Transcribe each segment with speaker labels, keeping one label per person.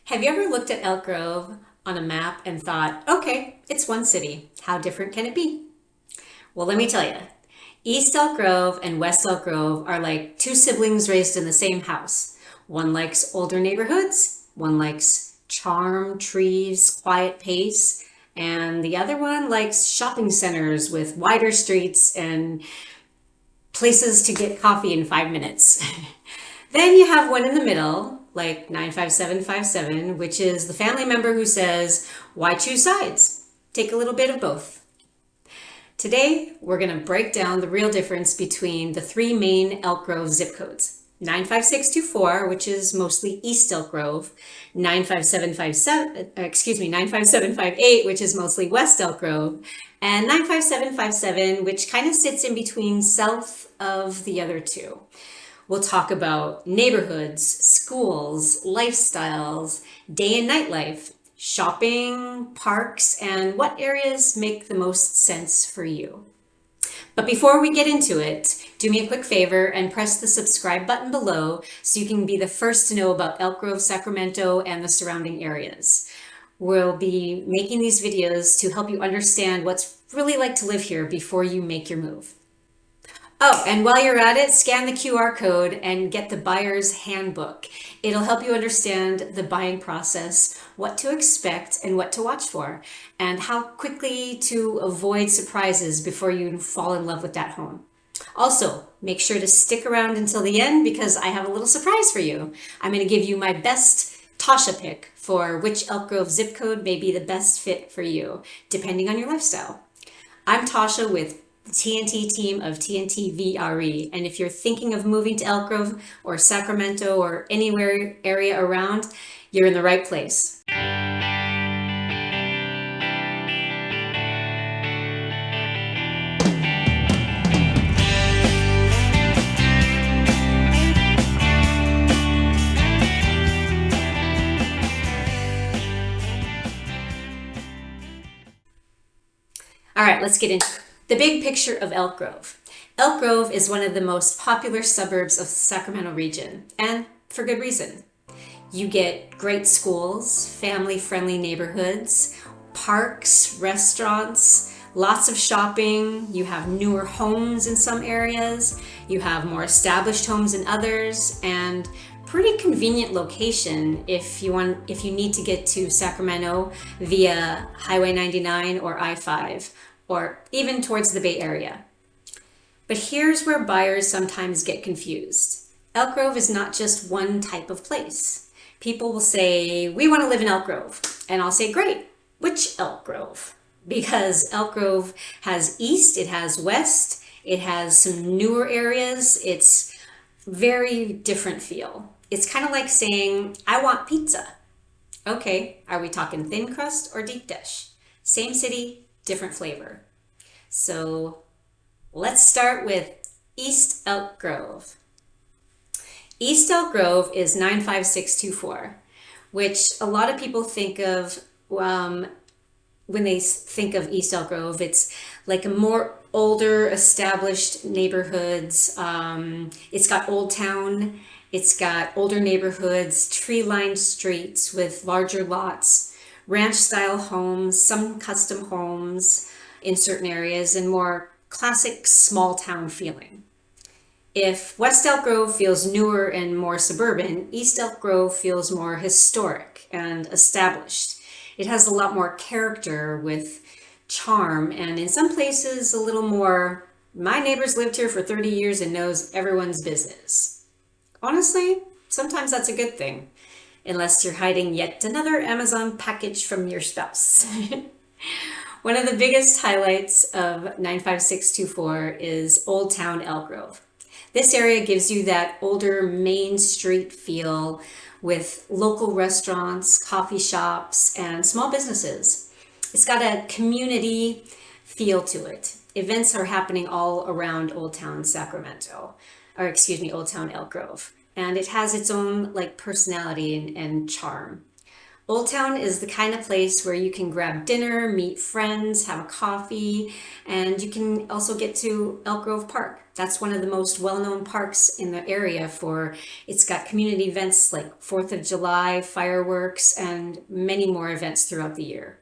Speaker 1: Have you ever looked at Elk Grove on a map and thought, okay, it's one city. How different can it be? Well, let me tell you. East Elk Grove and West Elk Grove are like two siblings raised in the same house. One likes older neighborhoods, one likes charm, trees, quiet pace, and the other one likes shopping centers with wider streets and places to get coffee in 5 minutes. Then you have one in the middle, like 95757, which is the family member who says, why choose sides? Take a little bit of both. Today, we're going to break down the real difference between the three main Elk Grove zip codes. 95624, which is mostly East Elk Grove, 95758, which is mostly West Elk Grove, and 95757, which kind of sits in between south of the other two. We'll talk about neighborhoods, schools, lifestyles, day and nightlife, shopping, parks, and what areas make the most sense for you. But before we get into it, do me a quick favor and press the subscribe button below so you can be the first to know about Elk Grove, Sacramento, and the surrounding areas. We'll be making these videos to help you understand what's really like to live here before you make your move. Oh, and while you're at it, scan the QR code and get the buyer's handbook. It'll help you understand the buying process, what to expect and what to watch for, and how quickly to avoid surprises before you fall in love with that home. Also, make sure to stick around until the end because I have a little surprise for you. I'm going to give you my best Tasha pick for which Elk Grove zip code may be the best fit for you, depending on your lifestyle. I'm Tasha with the TNT team of TNT VRE. And if you're thinking of moving to Elk Grove or Sacramento or anywhere area around, you're in the right place. All right, let's get into the big picture of Elk Grove. Elk Grove is one of the most popular suburbs of the Sacramento region, and for good reason. You get great schools, family-friendly neighborhoods, parks, restaurants, lots of shopping. You have newer homes in some areas. You have more established homes in others, and pretty convenient location if you need to get to Sacramento via Highway 99 or I-5 or even towards the Bay Area. But here's where buyers sometimes get confused. Elk Grove is not just one type of place. People will say, we want to live in Elk Grove. And I'll say, great, which Elk Grove? Because Elk Grove has east, it has west, it has some newer areas. It's very different feel. It's kind of like saying, I want pizza. Okay, are we talking thin crust or deep dish? Same city, different flavor. So let's start with East Elk Grove. East Elk Grove is 95624, which a lot of people think of when they think of East Elk Grove. It's like a more older, established neighborhoods. It's got Old Town. It's got older neighborhoods, tree-lined streets with larger lots, ranch-style homes, some custom homes in certain areas, and more classic small-town feeling. If West Elk Grove feels newer and more suburban, East Elk Grove feels more historic and established. It has a lot more character with charm, and in some places a little more, my neighbor's lived here for 30 years and knows everyone's business. Honestly, sometimes that's a good thing, unless you're hiding yet another Amazon package from your spouse. One of the biggest highlights of 95624 is Old Town Elk Grove. This area gives you that older Main Street feel with local restaurants, coffee shops, and small businesses. It's got a community feel to it. Events are happening all around Old Town Sacramento, Old Town Elk Grove. And it has its own personality and charm. Old Town is the kind of place where you can grab dinner, meet friends, have a coffee, and you can also get to Elk Grove Park. That's one of the most well-known parks in the area it's got community events like 4th of July, fireworks, and many more events throughout the year.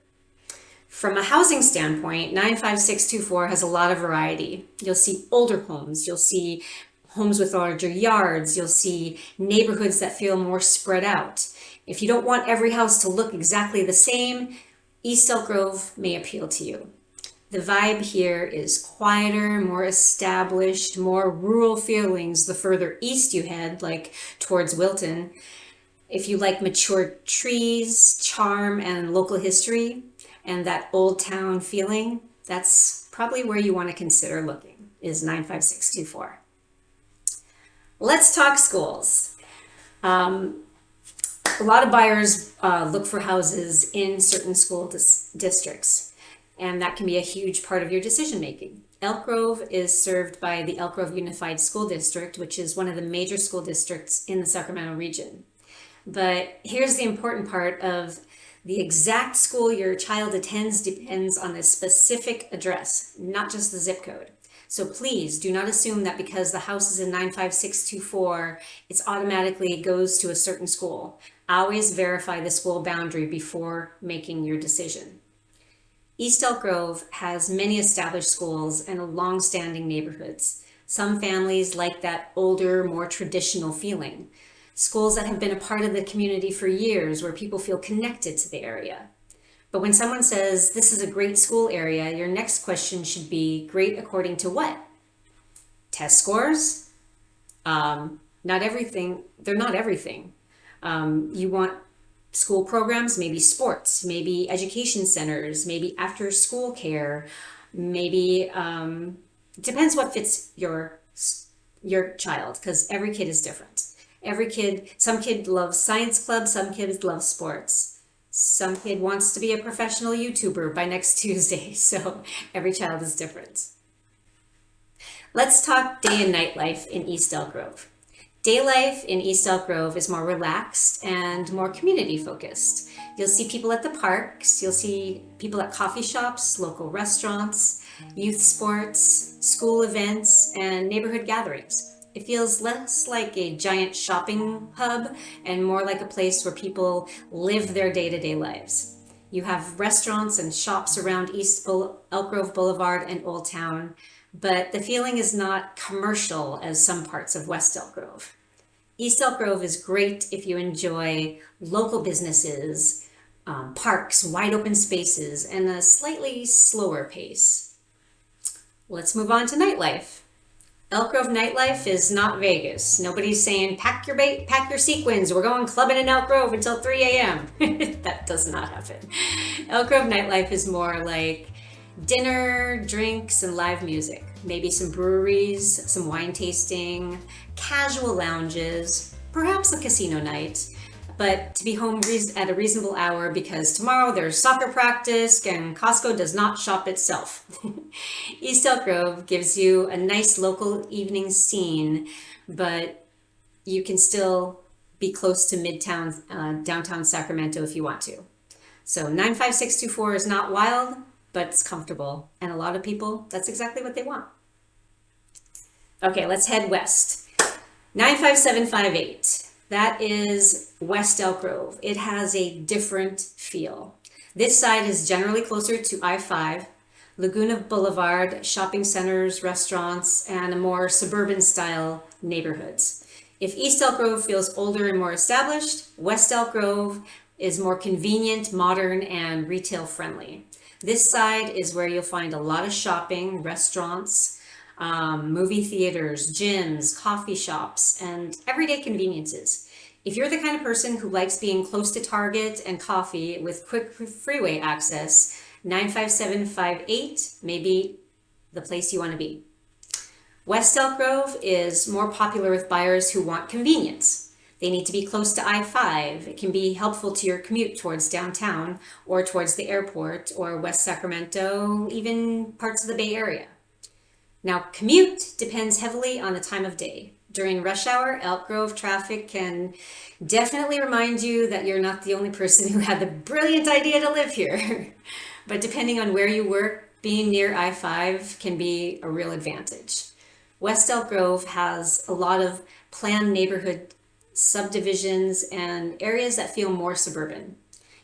Speaker 1: From a housing standpoint, 95624 has a lot of variety. You'll see older homes, you'll see homes with larger yards, you'll see neighborhoods that feel more spread out. If you don't want every house to look exactly the same, East Elk Grove may appeal to you. The vibe here is quieter, more established, more rural feelings the further east you head, like towards Wilton. If you like mature trees, charm, and local history, and that old town feeling, that's probably where you want to consider looking, is 95624. Let's talk schools. A lot of buyers look for houses in certain school districts, and that can be a huge part of your decision making. Elk Grove is served by the Elk Grove Unified School District, which is one of the major school districts in the Sacramento region. But here's the important part of the exact school your child attends depends on the specific address, not just the zip code. So please do not assume that because the house is in 95624, it automatically goes to a certain school. Always verify the school boundary before making your decision. East Elk Grove has many established schools and long-standing neighborhoods. Some families like that older, more traditional feeling. Schools that have been a part of the community for years where people feel connected to the area. But when someone says, this is a great school area, your next question should be, great according to what? Test scores? Not everything. They're not everything. You want school programs, maybe sports, maybe education centers, maybe after school care, maybe, it depends what fits your child, because every kid is different. Some kid loves science club, some kids love sports. Some kid wants to be a professional YouTuber by next Tuesday, so every child is different. Let's talk day and night life in East Elk Grove. Day life in East Elk Grove is more relaxed and more community focused. You'll see people at the parks, you'll see people at coffee shops, local restaurants, youth sports, school events, and neighborhood gatherings. It feels less like a giant shopping hub and more like a place where people live their day-to-day lives. You have restaurants and shops around East Elk Grove Boulevard and Old Town, but the feeling is not commercial as some parts of West Elk Grove. East Elk Grove is great if you enjoy local businesses, parks, wide open spaces, and a slightly slower pace. Let's move on to nightlife. Elk Grove nightlife is not Vegas. Nobody's saying, pack your sequins, we're going clubbing in Elk Grove until 3 a.m. That does not happen. Elk Grove nightlife is more like dinner, drinks, and live music. Maybe some breweries, some wine tasting, casual lounges, perhaps a casino night. But to be home at a reasonable hour because tomorrow there's soccer practice and Costco does not shop itself. East Elk Grove gives you a nice local evening scene, but you can still be close to Midtown, downtown Sacramento if you want to. So 95624 is not wild, but it's comfortable. And a lot of people, that's exactly what they want. Okay, let's head west. 95758. That is West Elk Grove. It has a different feel. This side is generally closer to I-5, Laguna Boulevard, shopping centers, restaurants, and a more suburban style neighborhoods. If East Elk Grove feels older and more established, West Elk Grove is more convenient, modern, and retail friendly. This side is where you'll find a lot of shopping, restaurants, movie theaters, gyms, coffee shops, and everyday conveniences. If you're the kind of person who likes being close to Target and coffee with quick freeway access, 95758 may be the place you want to be. West Elk Grove is more popular with buyers who want convenience. They need to be close to I-5. It can be helpful to your commute towards downtown or towards the airport or West Sacramento, even parts of the Bay Area. Now, commute depends heavily on the time of day. During rush hour, Elk Grove traffic can definitely remind you that you're not the only person who had the brilliant idea to live here. But depending on where you work, being near I-5 can be a real advantage. West Elk Grove has a lot of planned neighborhood subdivisions and areas that feel more suburban.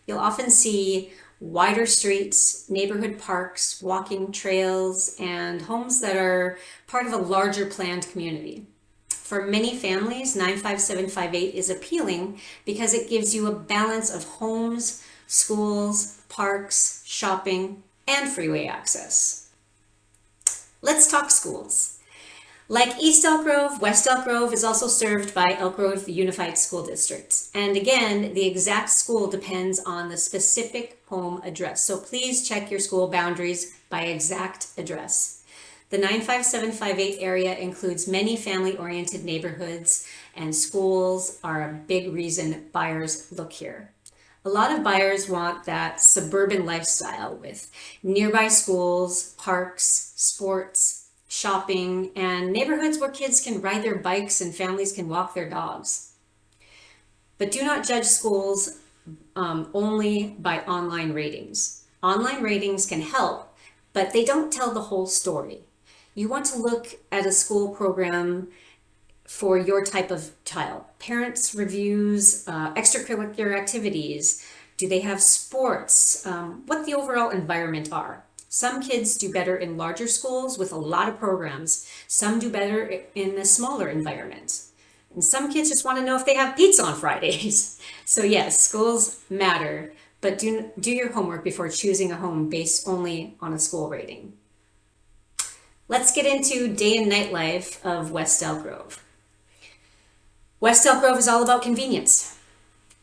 Speaker 1: You'll often see wider streets, neighborhood parks, walking trails, and homes that are part of a larger planned community. For many families, 95758 is appealing because it gives you a balance of homes, schools, parks, shopping, and freeway access. Let's talk schools. Like East Elk Grove, West Elk Grove is also served by Elk Grove Unified School District. And again, the exact school depends on the specific home address. So please check your school boundaries by exact address. The 95758 area includes many family-oriented neighborhoods, and schools are a big reason buyers look here. A lot of buyers want that suburban lifestyle with nearby schools, parks, sports, shopping, and neighborhoods where kids can ride their bikes and families can walk their dogs. But do not judge schools only by online ratings. Online ratings can help, but they don't tell the whole story. You want to look at a school program for your type of child. Parents' reviews, extracurricular activities, do they have sports, what the overall environment are. Some kids do better in larger schools with a lot of programs. Some do better in a smaller environment. And some kids just want to know if they have pizza on Fridays. So yes, schools matter, but do your homework before choosing a home based only on a school rating. Let's get into day and night life of West Elk Grove. West Elk Grove is all about convenience.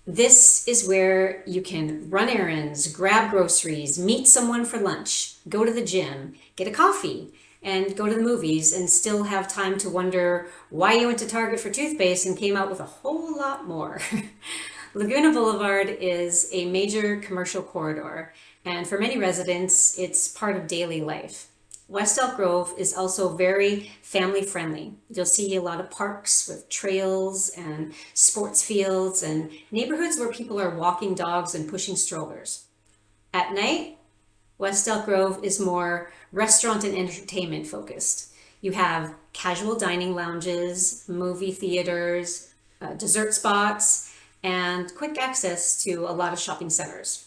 Speaker 1: This is where you can run errands, grab groceries, meet someone for lunch, go to the gym, get a coffee, and go to the movies and still have time to wonder why you went to Target for toothpaste and came out with a whole lot more. Laguna Boulevard is a major commercial corridor, and for many residents, it's part of daily life. West Elk Grove is also very family friendly. You'll see a lot of parks with trails and sports fields and neighborhoods where people are walking dogs and pushing strollers. At night, West Elk Grove is more restaurant and entertainment focused. You have casual dining lounges, movie theaters, dessert spots, and quick access to a lot of shopping centers.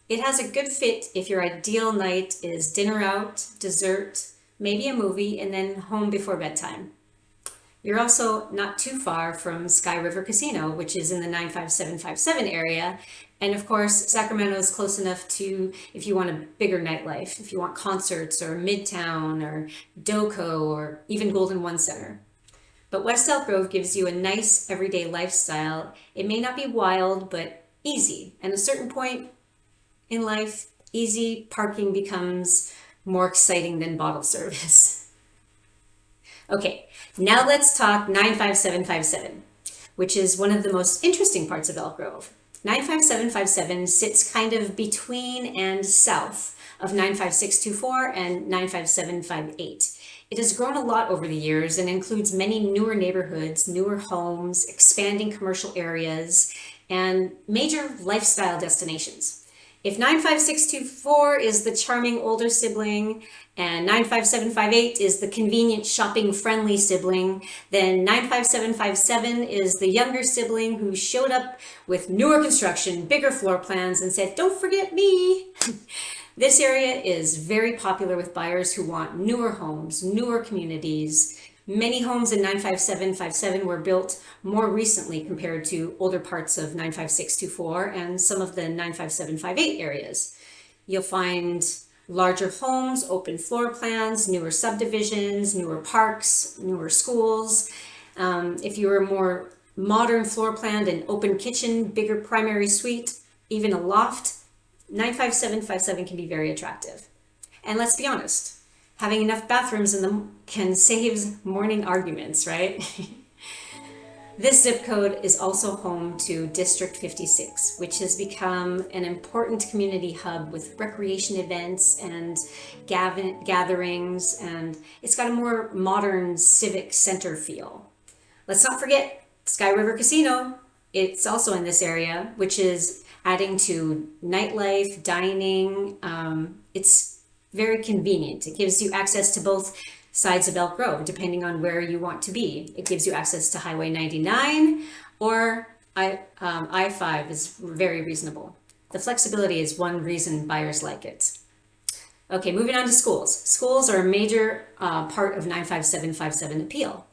Speaker 1: It has a good fit if your ideal night is dinner out, dessert, maybe a movie, and then home before bedtime. You're also not too far from Sky River Casino, which is in the 95757 area. And of course, Sacramento is close enough to, if you want a bigger nightlife, if you want concerts or Midtown or Doco or even Golden One Center. But West Elk Grove gives you a nice everyday lifestyle. It may not be wild, but easy. And at a certain point in life, easy parking becomes more exciting than bottle service. Okay, now let's talk 95757, which is one of the most interesting parts of Elk Grove. 95757 sits kind of between and south of 95624 and 95758. It has grown a lot over the years and includes many newer neighborhoods, newer homes, expanding commercial areas, and major lifestyle destinations. If 95624 is the charming older sibling and 95758 is the convenient shopping friendly sibling, then 95757 is the younger sibling who showed up with newer construction, bigger floor plans, and said, "Don't forget me." This area is very popular with buyers who want newer homes, newer communities. Many homes in 95757 were built more recently compared to older parts of 95624 and some of the 95758 areas. You'll find larger homes, open floor plans, newer subdivisions, newer parks, newer schools. If you're a more modern floor plan, an open kitchen, bigger primary suite, even a loft, 95757 can be very attractive. And let's be honest, having enough bathrooms in them can save morning arguments, right? This zip code is also home to District 56, which has become an important community hub with recreation events and gatherings, and it's got a more modern civic center feel. Let's not forget Sky River Casino. It's also in this area, which is adding to nightlife, dining. It's very convenient. It gives you access to both sides of Elk Grove, depending on where you want to be. It gives you access to Highway 99 or I-5 is very reasonable. The flexibility is one reason buyers like it. Okay, moving on to schools. Schools are a major part of 95757 appeal,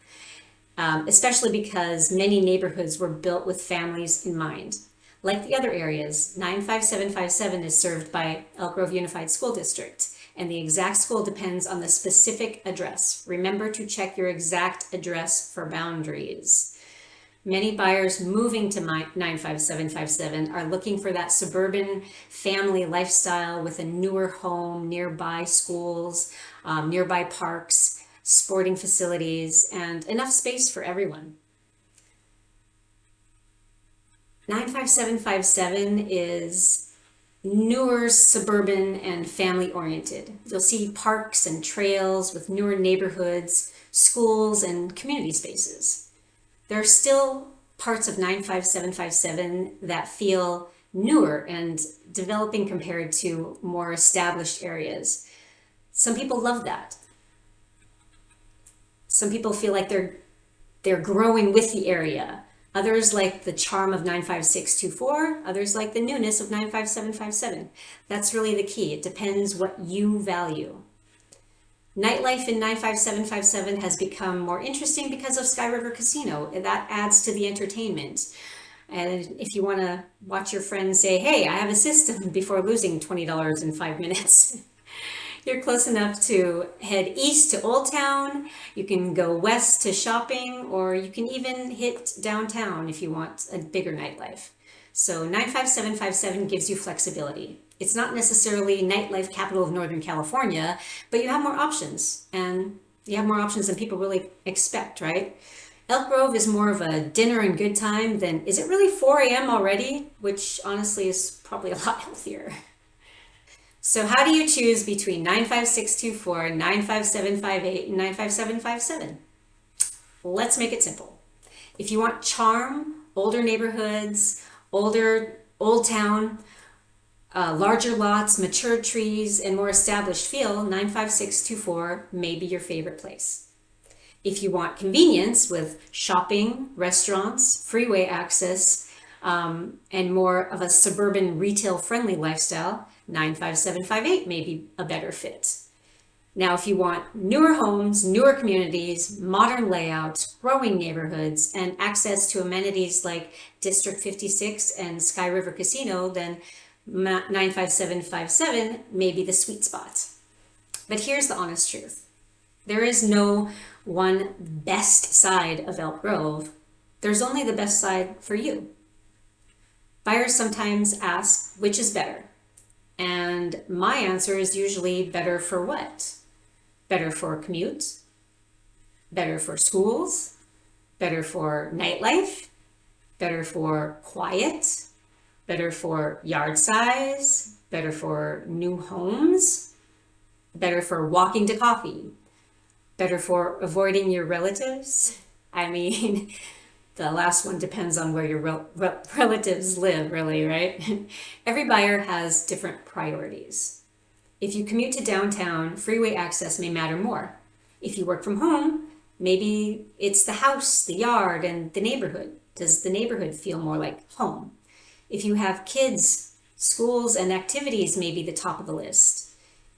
Speaker 1: especially because many neighborhoods were built with families in mind. Like the other areas, 95757 is served by Elk Grove Unified School District, and the exact school depends on the specific address. Remember to check your exact address for boundaries. Many buyers moving to 95757 are looking for that suburban family lifestyle with a newer home, nearby schools, nearby parks, sporting facilities, and enough space for everyone. 95757 is newer, suburban, and family oriented. You'll see parks and trails with newer neighborhoods, schools, and community spaces. There are still parts of 95757 that feel newer and developing compared to more established areas. Some people love that. Some people feel like they're growing with the area. Others like the charm of 95624, others like the newness of 95757. That's really the key. It depends what you value. Nightlife in 95757 has become more interesting because of Sky River Casino, and that adds to the entertainment. And if you want to watch your friends say, hey, I have a system before losing $20 in 5 minutes, you're close enough to head east to Old Town, you can go west to shopping, or you can even hit downtown if you want a bigger nightlife. So 95757 gives you flexibility. It's not necessarily nightlife capital of Northern California, but you have more options, and you have more options than people really expect, right? Elk Grove is more of a dinner and good time than, is it really 4 a.m. already? Which honestly is probably a lot healthier. So how do you choose between 95624, 95758, and 95757? Let's make it simple. If you want charm, older neighborhoods, old town, larger lots, mature trees, and more established feel, 95624 may be your favorite place. If you want convenience with shopping, restaurants, freeway access, and more of a suburban retail-friendly lifestyle, 95758 may be a better fit. Now, if you want newer homes, newer communities, modern layouts, growing neighborhoods, and access to amenities like District 56 and Sky River Casino, then 95757 may be the sweet spot. But here's the honest truth. There is no one best side of Elk Grove. There's only the best side for you. Buyers sometimes ask, which is better? And my answer is usually better for what? Better for commute? Better for schools? Better for nightlife? Better for quiet? Better for yard size? Better for new homes? Better for walking to coffee? Better for avoiding your relatives? I mean, the last one depends on where your relatives live, really, right? Every buyer has different priorities. If you commute to downtown, freeway access may matter more. If you work from home, maybe it's the house, the yard, and the neighborhood. Does the neighborhood feel more like home? If you have kids, schools and activities may be the top of the list.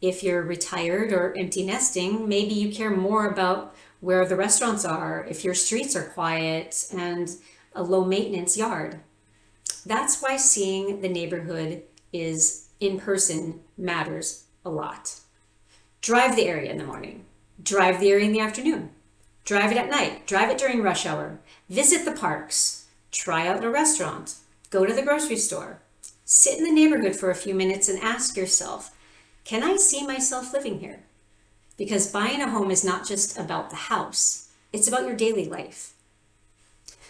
Speaker 1: If you're retired or empty nesting, maybe you care more about where the restaurants are, if your streets are quiet and a low maintenance yard. That's why seeing the neighborhood is in person matters a lot. Drive the area in the morning, drive the area in the afternoon, drive it at night, drive it during rush hour, visit the parks, try out a restaurant, go to the grocery store, sit in the neighborhood for a few minutes and ask yourself, can I see myself living here? Because buying a home is not just about the house, it's about your daily life.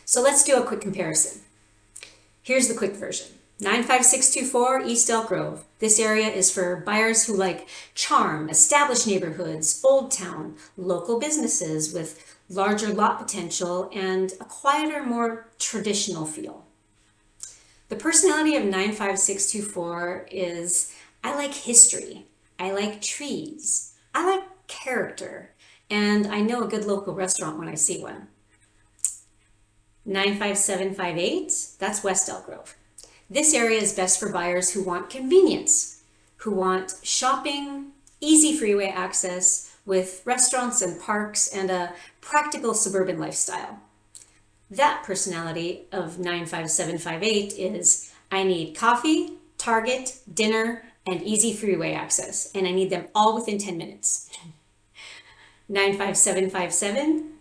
Speaker 1: So let's do a quick comparison. Here's the quick version. 95624 East Elk Grove. This area is for buyers who like charm, established neighborhoods, old town, local businesses with larger lot potential, and a quieter, more traditional feel. The personality of 95624 is, I like history, I like trees, I like character, and I know a good local restaurant when I see one. 95758, that's West Elk Grove. This area is best for buyers who want convenience, who want shopping, easy freeway access with restaurants and parks, and a practical suburban lifestyle. That personality of 95758 is, I need coffee, Target, dinner, and easy freeway access, and I need them all within 10 minutes. 95757,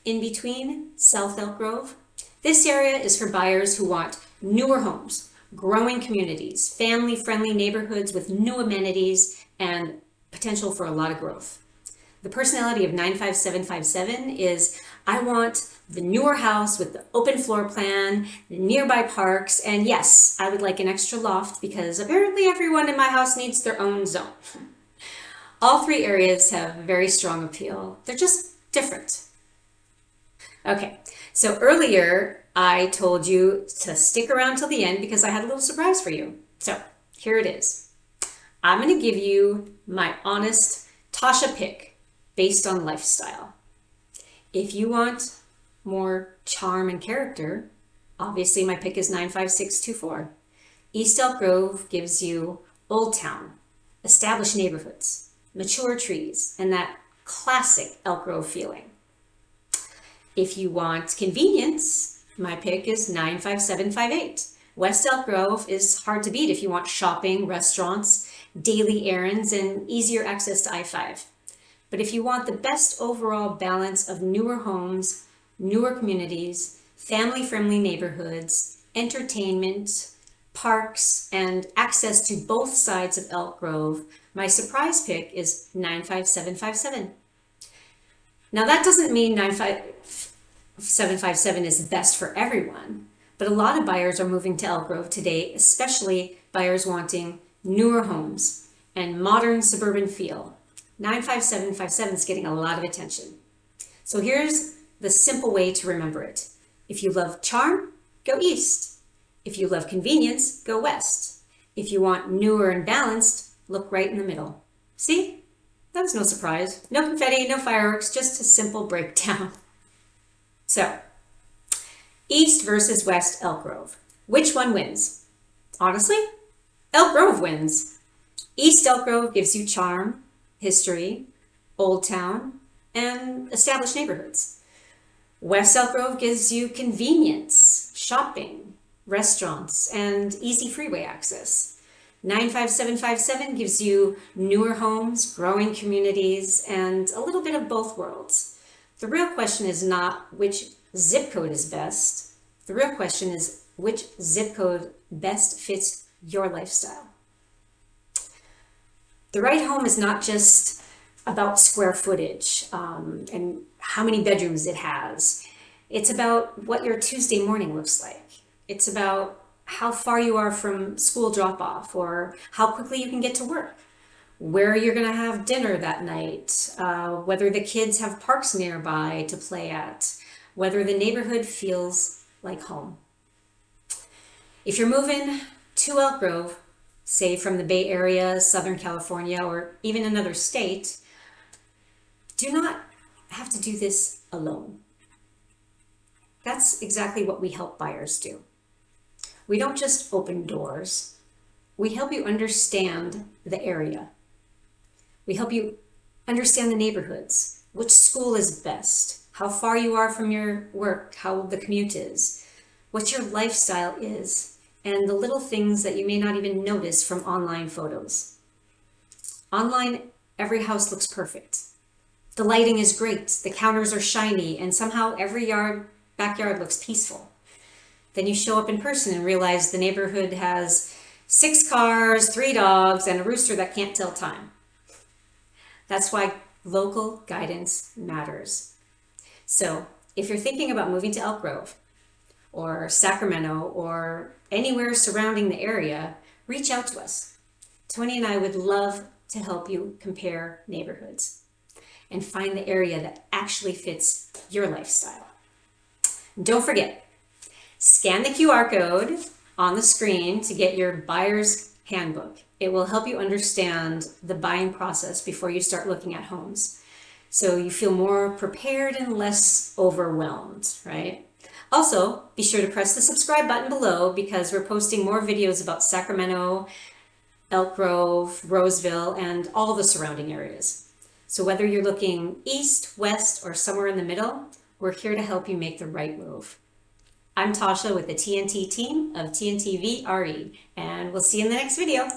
Speaker 1: in between, South Elk Grove. This area is for buyers who want newer homes, growing communities, family-friendly neighborhoods with new amenities, and potential for a lot of growth. The personality of 95757 is, I want the newer house with the open floor plan, the nearby parks, and yes, I would like an extra loft because apparently everyone in my house needs their own zone. All three areas have very strong appeal. They're just different. Okay, so earlier I told you to stick around till the end because I had a little surprise for you. So here it is. I'm going to give you my honest Tasha pick based on lifestyle. If you want more charm and character, obviously my pick is 95624. East Elk Grove gives you Old Town, established neighborhoods, mature trees, and that classic Elk Grove feeling. If you want convenience, my pick is 95758. West Elk Grove is hard to beat if you want shopping, restaurants, daily errands, and easier access to I-5. But if you want the best overall balance of newer homes, newer communities, family-friendly neighborhoods, entertainment, parks, and access to both sides of Elk Grove, my surprise pick is 95757. Now that doesn't mean 95757 is best for everyone, but a lot of buyers are moving to Elk Grove today, especially buyers wanting newer homes and modern suburban feel. 95757 is getting a lot of attention. So here's the simple way to remember it. If you love charm, go east. If you love convenience, go west. If you want newer and balanced, look right in the middle. See? That was no surprise. No confetti, no fireworks, just a simple breakdown. So, East versus West Elk Grove. Which one wins? Honestly, Elk Grove wins. East Elk Grove gives you charm, history, Old Town, and established neighborhoods. West Elk Grove gives you convenience, shopping, restaurants, and easy freeway access. 95757 gives you newer homes, growing communities, and a little bit of both worlds. The real question is not which zip code is best. The real question is which zip code best fits your lifestyle. The right home is not just about square footage and how many bedrooms it has. It's about what your Tuesday morning looks like. It's about how far you are from school drop-off or how quickly you can get to work, where you're going to have dinner that night, whether the kids have parks nearby to play at, whether the neighborhood feels like home. If you're moving to Elk Grove, say from the Bay Area, Southern California, or even another state, do not have to do this alone. That's exactly what we help buyers do. We don't just open doors. We help you understand the area. We help you understand the neighborhoods, which school is best, how far you are from your work, how the commute is, what your lifestyle is, and the little things that you may not even notice from online photos. Online, every house looks perfect. The lighting is great, the counters are shiny, and somehow every backyard looks peaceful. Then you show up in person and realize the neighborhood has 6 cars, 3 dogs, and a rooster that can't tell time. That's why local guidance matters. So if you're thinking about moving to Elk Grove or Sacramento or anywhere surrounding the area, reach out to us. Tony and I would love to help you compare neighborhoods. and find the area that actually fits your lifestyle. Don't forget, scan the QR code on the screen to get your buyer's handbook. It will help you understand the buying process before you start looking at homes, so you feel more prepared and less overwhelmed, right? Also, be sure to press the subscribe button below because we're posting more videos about Sacramento, Elk Grove, Roseville, and all the surrounding areas. So whether you're looking east, west, or somewhere in the middle, we're here to help you make the right move. I'm Tasha with the TNT team of TNT VRE, and we'll see you in the next video.